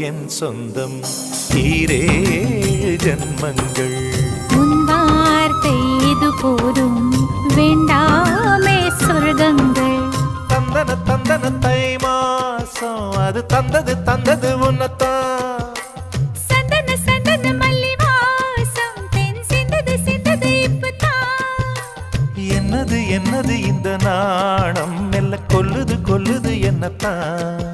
என் சொந்தம் ஈரேழு ஜன்மங்கள். உன் வார்த்தை இது போதும் வேண்டாமே சொர்க்கங்கள். தந்தன தந்தன தை மாசம் அது தந்தது தந்தது உன்னத்தான். சந்தன சந்தன மல்லி வாசம் தென் சிந்தது சிந்தது இப்பதான். என்னது என்னது இந்த நாணம் மெல்ல கொல்லுது கொல்லுது என்னத்தான்.